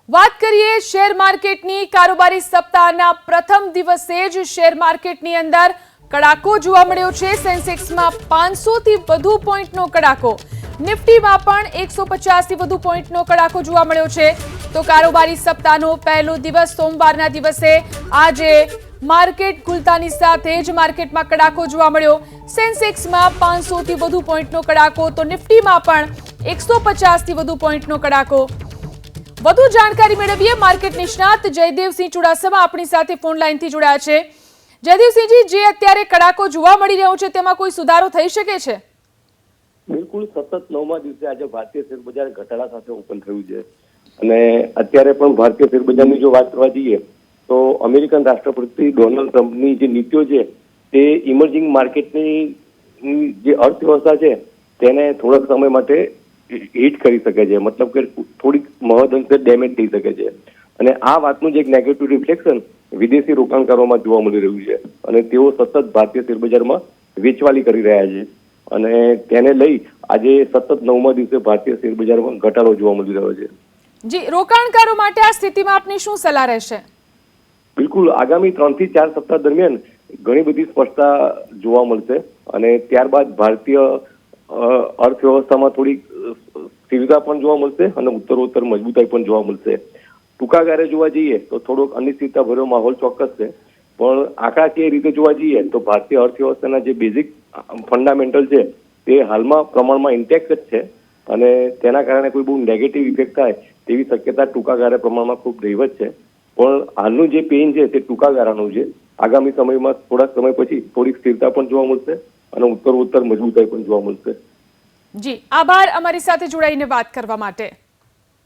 વાત કરીએ શેર માર્કેટની કારોબારી સપ્તાહના પ્રથમ દિવસે જ શેર માર્કેટની અંદર કડાકો જોવા મળ્યો છે। સેન્સેક્સમાં 500 થી વધુ પોઈન્ટનો કડાકો, નિફ્ટીમાં પણ 150 થી વધુ પોઈન્ટનો કડાકો જોવા મળ્યો છે। તો કારોબારી સપ્તાહનો પહેલો દિવસ સોમવારના દિવસે આજે માર્કેટ ખુલતાની સાથે જ માર્કેટમાં કડાકો જોવા મળ્યો। સેન્સેક્સમાં 500 થી વધુ પોઈન્ટનો કડાકો, તો નિફ્ટીમાં પણ 150 થી વધુ પોઈન્ટનો કડાકો। વધુ જાણકારી મેળવીએ માર્કેટ નિષ્ણાત જયદેવસિંહ ચુડાસમા આપણી સાથે ફોન લાઈનથી જોડાયા છે। જયદેવસિંહજી, જે અત્યારે કડાકો જોવા મળી રહ્યો છે તેમાં કોઈ સુધારો થઈ શકે છે? બિલકુલ, સતત 9મા દિવસે આજે ભારતીય શેર બજાર ઘટાડા સાથે ઓપન થયું છે અને અત્યારે પણ ભારતીય શેર બજારની જો વાત કરવા જઈએ તો અમેરિકન રાષ્ટ્રપતિ ડોનાલ્ડ ટ્રમ્પની જે નીતિઓ છે તે ઇમર્જિંગ માર્કેટની જે અર્થવ્યવસ્થા છે તેને થોડાક સમય માટે હિટ કરી શકે છે, મતલબ કે થોડીક મહદઅંશે ડેમેજ થઈ શકે છે અને આ વાતનું જે એક નેગેટિવ રિફ્લેક્શન વિદેશી રોકાણકારોમાં જોવા મળી રહ્યું છે અને તેઓ સતત ભારતીય શેર બજારમાં વેચવાલી કરી રહ્યા છે અને તેને લઈ આજે સતત 9મા દિવસે ભારતીય શેર બજારમાં ઘટાડો જોવા મળી રહ્યો છે। જી, રોકાણકારો માટે આ સ્થિતિમાં આપની શું સલાહ રહેશે? બિલકુલ, આગામી 3 થી 4 સપ્તાહ દરમિયાન ઘણી બધી સ્પષ્ટતા જોવા મળશે અને ત્યારબાદ ભારતીય અર્થવ્યવસ્થામાં થોડીક સ્થિરતા પણ જોવા મળશે અને ઉત્તરોત્તર મજબૂતાઈ પણ જોવા મળશે। ટૂંકા ગાળે જોવા જઈએ તો થોડોક અનિશ્ચિતતા ભર્યો માહોલ ચોક્કસ છે, પણ આંકડાકીય રીતે જોવા જઈએ તો ભારતીય અર્થવ્યવસ્થાના જે બેઝિક ફંડામેન્ટલ છે તે હાલમાં પ્રમાણમાં ઇન્ટેક્ટ જ છે અને તેના કારણે કોઈ બહુ નેગેટિવ ઇફેક્ટ થાય તેવી શક્યતા ટૂંકા ગાળે પ્રમાણમાં ખૂબ નહીવત છે, પણ હાલનું જે પેઇન છે તે ટૂંકા ગાળાનું છે। આગામી સમયમાં થોડાક સમય પછી થોડીક સ્થિરતા પણ જોવા મળશે અને ઉત્તરોત્તર મજબૂતાઈ પણ જોવા મળશે। જી, આભાર અમારી સાથે જોડાઈને વાત કરવા માટે।